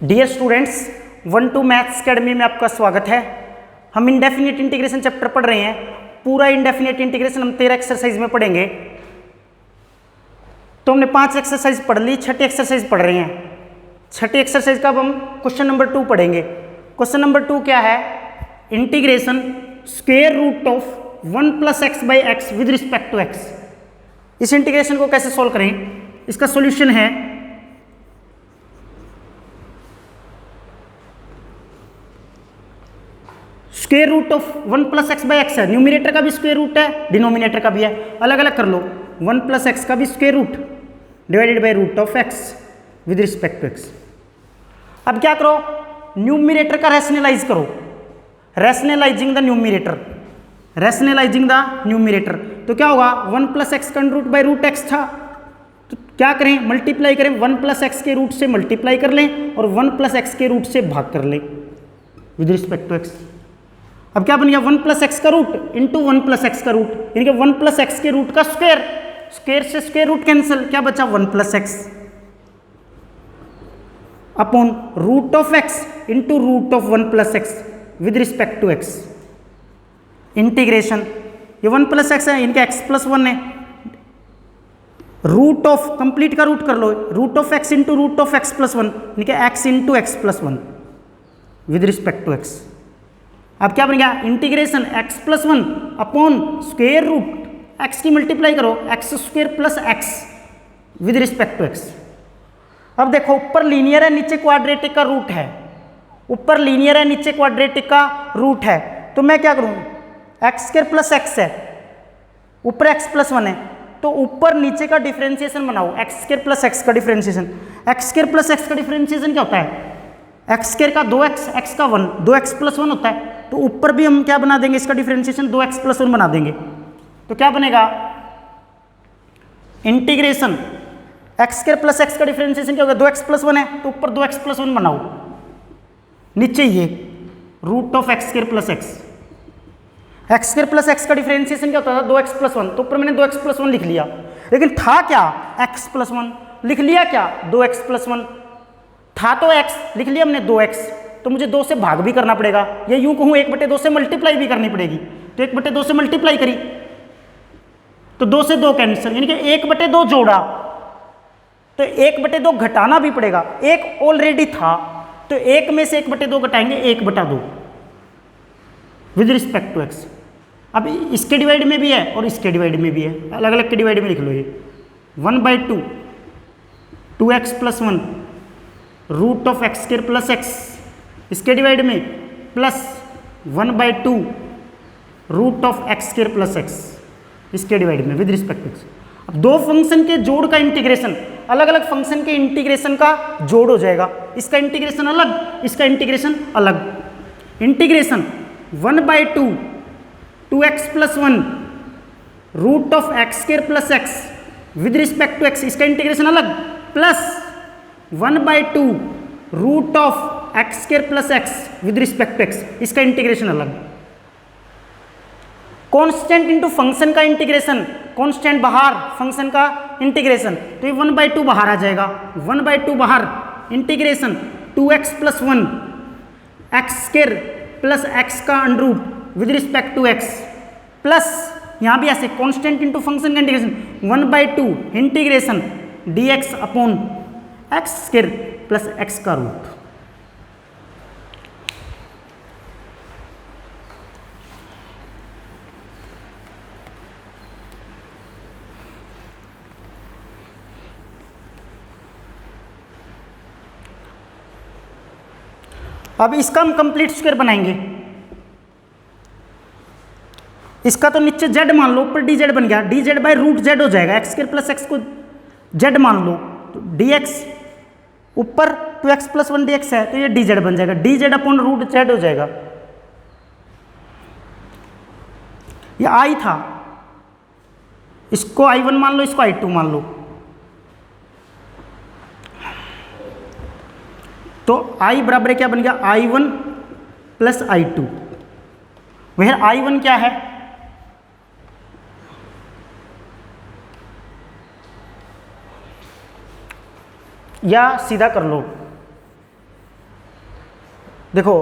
Dear students, 1-2 maths academy में आपका स्वागत है। हम इंडेफिनिट इंटीग्रेशन चैप्टर पढ़ रहे हैं। पूरा इंडेफिनिट इंटीग्रेशन हम 13 एक्सरसाइज में पढ़ेंगे। तो हमने 5 एक्सरसाइज पढ़ ली, छठी एक्सरसाइज पढ़ रहे हैं। छठी एक्सरसाइज का अब हम क्वेश्चन नंबर 2 पढ़ेंगे। क्वेश्चन नंबर 2 क्या है? Integration square root of 1 + x/x with respect to x। इस इंटीग्रेशन को कैसे सॉल्व करें? इसका सॉल्यूशन है स्क्वायर रूट ऑफ 1 + x/x है। न्यूमिनेटर का भी स्क्वायर रूट है, डिनोमिनेटर का भी है। अलग अलग कर लो। 1 + x का भी square root divided by root of x with respect to x। अब क्या करो? न्यूमिनेटर का रैशनलाइज करो। Rationalising the numerator, rationalising the numerator. तो क्या होगा? 1 + x का रूट बाई रूट x था, तो क्या करें? मल्टीप्लाई करें। 1 + x के रूट से मल्टीप्लाई कर लें और 1 + x के रूट से भाग कर लें विद रिस्पेक्ट टू x। अब क्या बन गया? 1 + x का रूट इंटू 1 + x का रूट, यानी कि 1 + x के रूट का स्क्वायर। स्क्वायर से स्क्वायर रूट कैंसिल, क्या बचा? 1 + x upon root of x into root of 1 + x with respect to x। Integration, ये 1 + x है, इनका x + 1 है। रूट ऑफ कंप्लीट का रूट कर लो, root of x into root of x + 1, इनके x into x + 1 with respect to x। अब क्या बन गया? Integration x + 1 upon square root x की मल्टीप्लाई करो x² + x with respect to x। अब देखो, ऊपर लीनियर है, नीचे क्वाड्रेटिक का रूट है। ऊपर लीनियर है, नीचे क्वाड्रेटिक का रूट है। तो मैं क्या करूं? x² + x है, ऊपर x + 1 है, तो ऊपर नीचे का डिफरेंशिएशन बनाओ। x² + x का डिफरेंशिएशन, x² + x का डिफरेंशिएशन क्या होता है? x² का 2x, x का 1, 2x + 1 होता है। तो ऊपर भी हम क्या बना देंगे? इसका डिफरेंशिएशन 2x + 1 बना देंगे। तो क्या बनेगा? इंटीग्रेशन x² + x का डिफरेंशिएशन क्या होगा? 2x + 1 है, तो ऊपर 2x + 1 बनाओ, नीचे ये root of x² + x। x² + x का डिफरेंशिएशन क्या होता था? 2x + 1, तो ऊपर मैंने 2x + 1 लिख लिया। लेकिन था क्या? x + 1 लिख लिया, क्या 2x + 1 था, तो x लिख लिया हमने 2x। तो मुझे 2 से भाग भी करना पड़ेगा, या यूं कहूं 1/2 से मल्टीप्लाई भी करनी पड़ेगी। तो 1/2 से मल्टीप्लाई करी तो 2 से 2 कैंसिल, यानी कि 1/2 जोड़ा, तो 1/2 घटाना भी पड़ेगा। एक ऑलरेडी था, तो 1 में से 1/2 घटाएंगे, 1/2 विद रिस्पेक्ट टू x। अब इसके डिवाइड में भी है और इसके डिवाइड में भी है, अलग अलग के डिवाइड में लिख लो। ये 1/2 2x + 1 root of x² + x, इसके डिवाइड में plus 1/2 root of x² + x, इसके डिवाइड में विद रिस्पेक्ट टू x। अब दो फंक्शन के जोड़ का इंटीग्रेशन, अलग अलग फंक्शन के इंटीग्रेशन का जोड़ हो जाएगा। इसका इंटीग्रेशन अलग, इसका इंटीग्रेशन अलग। Integration 1/2 2x + 1 root of x² + x with respect to x, इसका इंटीग्रेशन अलग, plus 1/2 root of x² + x with respect to x, इसका इंटीग्रेशन अलग। कांस्टेंट इनटू फंक्शन का इंटीग्रेशन, कांस्टेंट बाहर, फंक्शन का इंटीग्रेशन, तो ये 1/2 बाहर आ जाएगा। 1/2 बाहर, इंटीग्रेशन 2x + 1 x² + x का under with respect to x, plus यहां भी ऐसे कांस्टेंट इनटू फंक्शन का integration 1/2 integration dx upon x² + x का रूट। अब इसका हम कंप्लीट स्क्वायर बनाएंगे। इसका तो नीचे z मान लो, ऊपर dz बन गया, dz बाई रूट z हो जाएगा। x² + x को z मान लो, तो dx ऊपर 2x + 1 dx है, तो ये dz बन जाएगा, dz अपॉन रूट z हो जाएगा। ये i था, इसको i1 मान लो, इसको i2 मान लो। तो i बराबर क्या बन गया? i1 + i2। वह i1 क्या है? या सीधा कर लो, देखो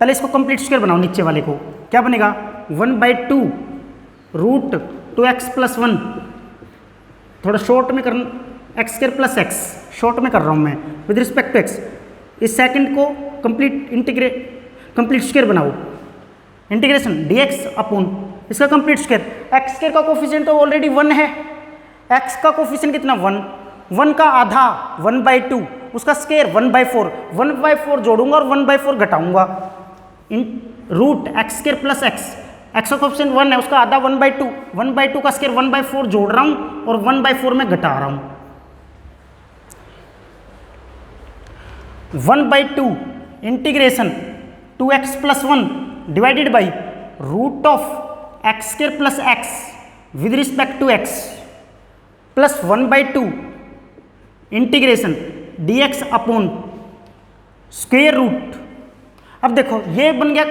पहले इसको कंप्लीट स्क्वायर बनाओ, नीचे वाले को क्या बनेगा 1/2 रूट 2x प्लस 1, थोड़ा शॉर्ट में करना x square plus x, short में कर रहा हूँ मैं विद रिस्पेक्ट टू एक्स। इस सेकंड को कंप्लीट स्क्वायर बनाओ, इंटीग्रेशन dx अपॉन इसका कंप्लीट स्क्वायर, एक्स स्क्वायर का कोफिशिएंट तो ऑलरेडी 1 है, एक्स का कोफिशिएंट कितना 1, 1 का आधा 1/2, उसका स्क्वायर 1/4, 1/4 जोड़ूंगा और 1/4 घटाऊंगा, root x square plus x, x का कोफिशिएंट 1 है, उसका आधा 1/2, 1/2 का स्क्वायर 1/4 जोड़ रहा हूं और 1/4 में घटा रहा हूं। 1/2 integration 2x plus 1 divided by root of x square plus x with respect to x plus 1/2 integration dx upon square root. अब देखो ये बन गया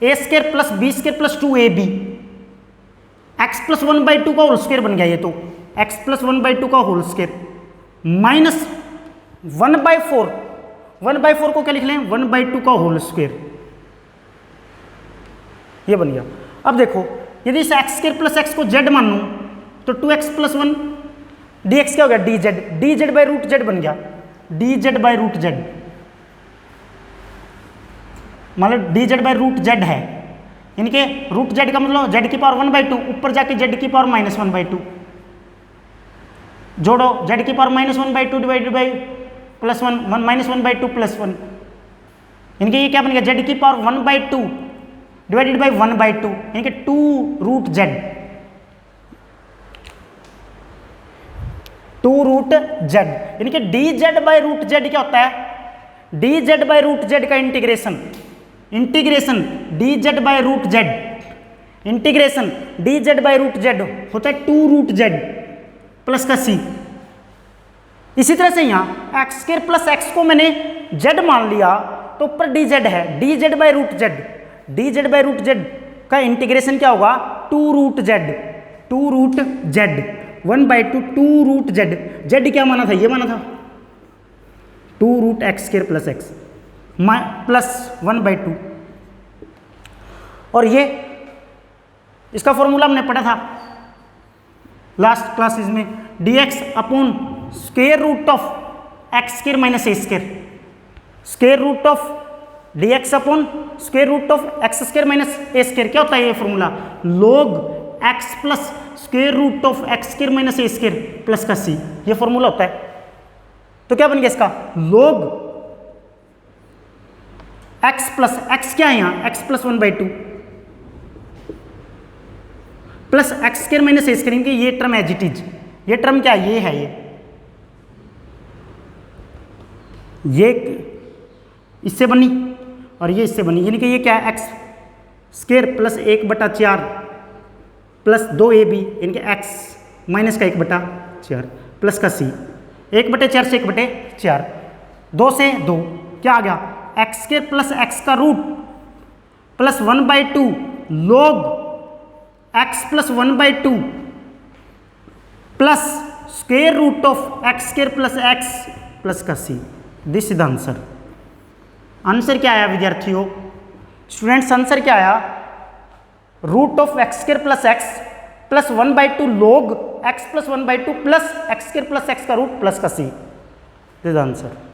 a square plus b square plus 2ab, x plus 1/2 का होल स्क्वायर बन गया ये, तो एक्स प्लस 1/2 का होल स्क्वायर माइनस 1/4, 1/4 को क्या लिख लें 1/2 का होल स्क्वायर, ये बन गया। अब देखो यदि इस एक्स स्क्वायर प्लस एक्स को जेड मान लूं तो 2x प्लस 1 dx क्या हो गया dz बाई रूट जेड बन गया, dz बाई रूट जेड, मतलब dz बाई रूट जेड है, इनके रूट जेड का मतलब z की पावर 1/2, ऊपर जाके z की पावर -1/2 जोड़ो, z की power -1/2 divided by plus 1 -1/2 plus 1, इनके ये क्या बन गया z की पावर 1/2 डिवाइडेड बाई 1/2, इनके 2 रूट जेड, 2 रूट जेड, यानी कि dz बाई रूट जेड क्या होता है, dz बाई रूट जेड का integration dz by root z, integration dz by root z होता है 2 रूट जेड प्लस का c। इसी तरह से यहाँ एक्स स्क्वायर प्लस एक्स को मैंने z मान लिया तो ऊपर dz है, dz by root z, dz by root z का इंटीग्रेशन क्या होगा 2 root z, 2 root z 1/2 2 root z, z क्या माना था, ये माना था 2 root x square plus x plus 1/2, और ये इसका फॉर्मूला हमने पढ़ा था लास्ट क्लासेस में, dx upon square root of x square minus a square, square root of dx upon square root of x square minus a square, क्या होता है ये formula log x plus square root of x square minus a square plus का c, ये formula होता है। तो क्या बन गया इसका log x प्लस x क्या है यहाँ x plus 1/2 plus x square minus a square, इनके ये टर्म एज इट इज, ये टर्म क्या है, ये है ये इससे बनी और ये इससे बनी, यानी कि ये क्या है x square plus 1/4 plus 2ab, यानी कि एक्स माइनस का 1/4 प्लस का c, 1/4 से 1/4, 2 से 2 क्या आ गया एक्स स्क्वायर प्लस एक्स का root plus 1/2 log x plus 1/2 plus square root of x square plus x plus का c, this is the answer. Answer क्या आया विद्यार्थियों, स्टूडेंट्स आंसर क्या आया, root of x square plus x plus 1/2 log x plus 1/2 plus x square plus x का root plus का c, this is the answer.